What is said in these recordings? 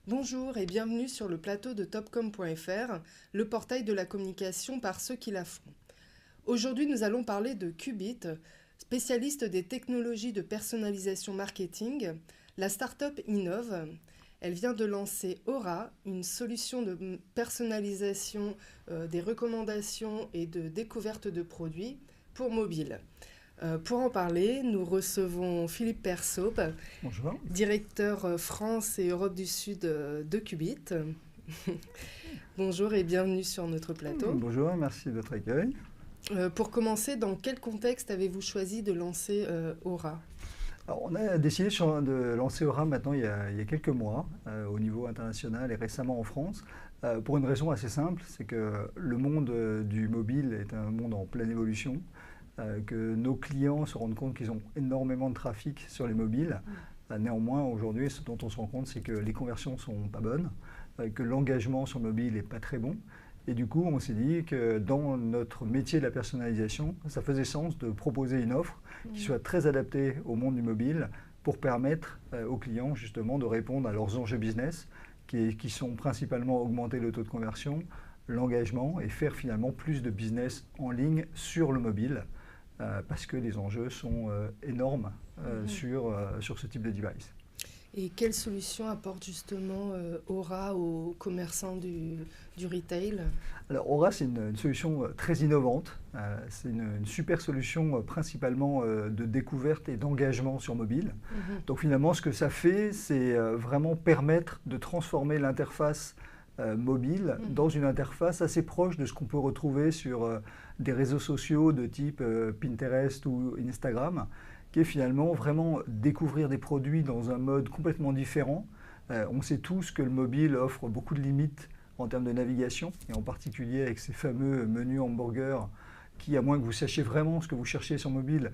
Bonjour et bienvenue sur le plateau de Topcom.fr, le portail de la communication par ceux qui la font. Aujourd'hui, nous allons parler de Qubit, spécialiste des technologies de personnalisation marketing. La start-up innove. Elle vient de lancer Aura, une solution de personnalisation des recommandations et de découverte de produits pour mobile. Pour en parler, nous recevons Philippe Persaupe, Bonjour. directeur France et Europe du Sud de Qubit. Bonjour et bienvenue sur notre plateau. Bonjour, merci de votre accueil. Pour commencer, dans quel contexte avez-vous choisi de lancer Aura ? Alors, on a décidé de lancer Aura maintenant il y a quelques mois au niveau international et récemment en France pour une raison assez simple, c'est que le monde du mobile est un monde en pleine évolution, que nos clients se rendent compte qu'ils ont énormément de trafic sur les mobiles. Néanmoins, aujourd'hui, ce dont on se rend compte, c'est que les conversions ne sont pas bonnes, que l'engagement sur mobile n'est pas très bon. Et du coup, on s'est dit que dans notre métier de la personnalisation, ça faisait sens de proposer une offre qui soit très adaptée au monde du mobile pour permettre aux clients justement de répondre à leurs enjeux business qui sont principalement augmenter le taux de conversion, l'engagement et faire finalement plus de business en ligne sur le mobile parce que les enjeux sont énormes sur ce type de device. Et quelle solution apporte justement Aura aux commerçants du retail ? Alors Aura, c'est une solution très innovante. C'est une super solution principalement de découverte et d'engagement sur mobile. Donc finalement, ce que ça fait, c'est vraiment permettre de transformer l'interface mobile dans une interface assez proche de ce qu'on peut retrouver sur des réseaux sociaux de type Pinterest ou Instagram, qui est finalement vraiment découvrir des produits dans un mode complètement différent. On sait tous que le mobile offre beaucoup de limites en termes de navigation, et en particulier avec ces fameux menus hamburgers qui, à moins que vous sachiez vraiment ce que vous cherchez sur mobile,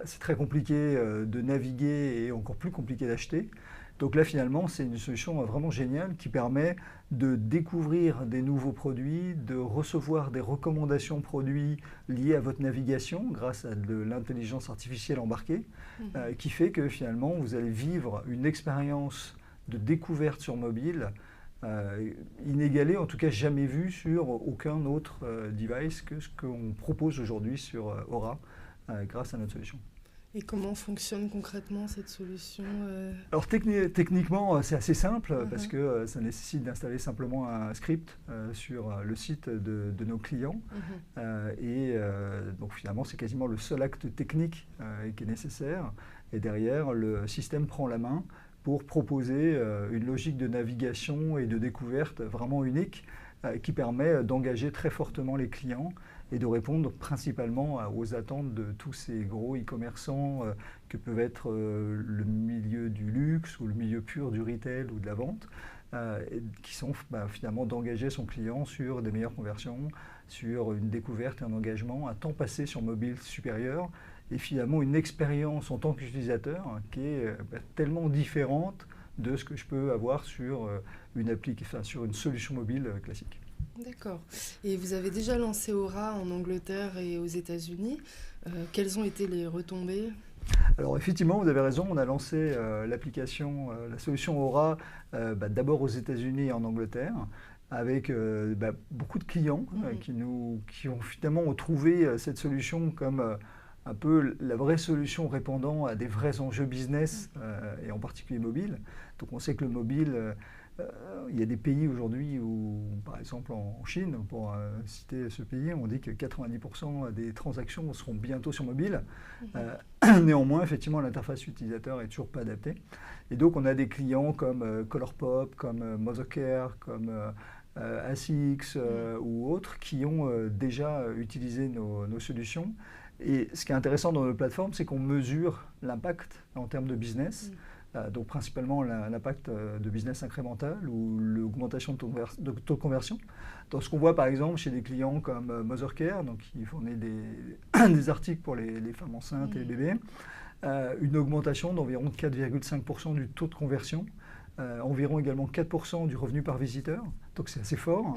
c'est très compliqué de naviguer et encore plus compliqué d'acheter. Donc là, finalement, c'est une solution vraiment géniale qui permet de découvrir des nouveaux produits, de recevoir des recommandations produits liées à votre navigation grâce à de l'intelligence artificielle embarquée, qui fait que finalement, vous allez vivre une expérience de découverte sur mobile inégalée, en tout cas jamais vue sur aucun autre device que ce qu'on propose aujourd'hui sur Aura grâce à notre solution. Et comment fonctionne concrètement cette solution Alors techniquement, c'est assez simple parce que ça nécessite d'installer simplement un script sur le site de nos clients. Donc finalement, c'est quasiment le seul acte technique qui est nécessaire. Et derrière, le système prend la main pour proposer une logique de navigation et de découverte vraiment unique qui permet d'engager très fortement les clients et de répondre principalement aux attentes de tous ces gros e-commerçants que peuvent être le milieu du luxe ou le milieu pur du retail ou de la vente, qui sont finalement d'engager son client sur des meilleures conversions, sur une découverte et un engagement, un temps passé sur mobile supérieur, et finalement une expérience en tant qu'utilisateur qui est tellement différente de ce que je peux avoir sur sur une solution mobile classique. D'accord. Et vous avez déjà lancé Aura en Angleterre et aux États-Unis. Quelles ont été les retombées ? Alors effectivement, vous avez raison, on a lancé l'application, la solution Aura d'abord aux États-Unis et en Angleterre, avec beaucoup de clients qui ont finalement trouvé cette solution comme un peu la vraie solution répondant à des vrais enjeux business et en particulier mobile. Donc on sait que le mobile, il y a des pays aujourd'hui où, par exemple en Chine, pour citer ce pays, on dit que 90% des transactions seront bientôt sur mobile. Néanmoins, effectivement, l'interface utilisateur n'est toujours pas adaptée. Et donc on a des clients comme Colourpop, comme Mothercare, comme ASICS ou autres qui ont déjà utilisé nos solutions. Et ce qui est intéressant dans nos plateformes, c'est qu'on mesure l'impact en termes de business, donc principalement l'impact de business incrémental ou l'augmentation de taux de conversion. Donc ce qu'on voit par exemple chez des clients comme Mothercare, donc qui fournit des articles pour les femmes enceintes et les bébés, une augmentation d'environ 4,5% du taux de conversion, environ également 4% du revenu par visiteur, donc c'est assez fort.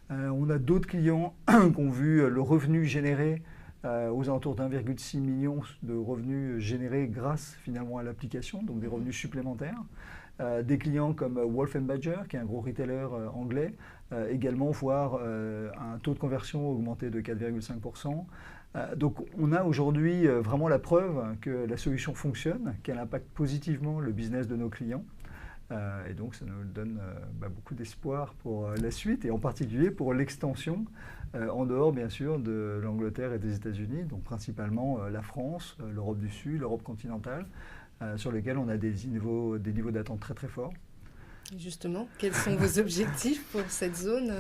On a d'autres clients qui ont vu le revenu généré aux alentours d'1,6 million de revenus générés grâce finalement à l'application, donc des revenus supplémentaires. Des clients comme Wolf & Badger, qui est un gros retailer anglais, également voir un taux de conversion augmenté de 4,5%. Donc on a aujourd'hui vraiment la preuve que la solution fonctionne, qu'elle impacte positivement le business de nos clients. Et donc ça nous donne beaucoup d'espoir pour la suite, et en particulier pour l'extension en dehors bien sûr de l'Angleterre et des États-Unis, donc principalement la France, l'Europe du Sud, l'Europe continentale, sur lesquels on a des niveaux d'attente très très forts. Et justement, quels sont vos objectifs pour cette zone?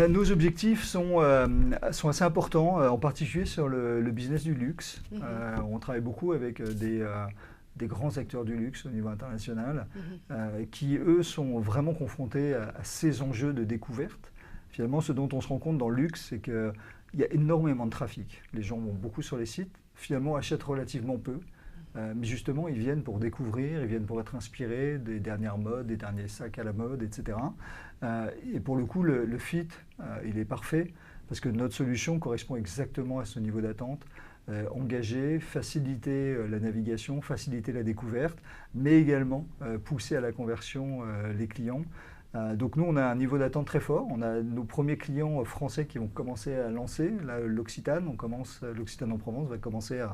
Nos objectifs sont assez importants, en particulier sur le business du luxe. On travaille beaucoup avec des grands acteurs du luxe au niveau international, qui eux sont vraiment confrontés à ces enjeux de découverte. Finalement, ce dont on se rend compte dans le luxe, c'est qu'il y a énormément de trafic. Les gens vont beaucoup sur les sites, finalement achètent relativement peu. Mais justement, ils viennent pour découvrir, ils viennent pour être inspirés des dernières modes, des derniers sacs à la mode, etc. Et pour le coup, le fit, il est parfait, parce que notre solution correspond exactement à ce niveau d'attente. Engager, faciliter la navigation, faciliter la découverte, mais également pousser à la conversion les clients. Donc nous, on a un niveau d'attente très fort. On a nos premiers clients français qui vont commencer à lancer. Là, l'Occitane en Provence va commencer à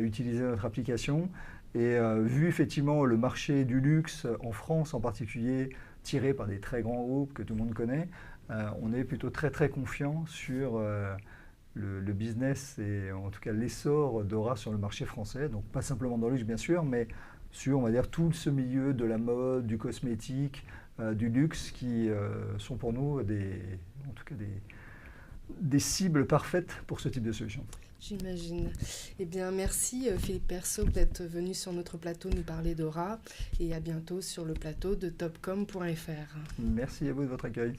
utiliser notre application. Et vu effectivement le marché du luxe en France en particulier, tiré par des très grands groupes que tout le monde connaît, on est plutôt très très confiant sur le business et en tout cas l'essor d'Aura sur le marché français. Donc pas simplement dans le luxe bien sûr, mais sur on va dire tout ce milieu de la mode, du cosmétique, du luxe qui sont pour nous des cibles parfaites pour ce type de solution. J'imagine. Eh bien, merci Philippe Persaud d'être venu sur notre plateau nous parler d'Aura, et à bientôt sur le plateau de topcom.fr. Merci à vous de votre accueil.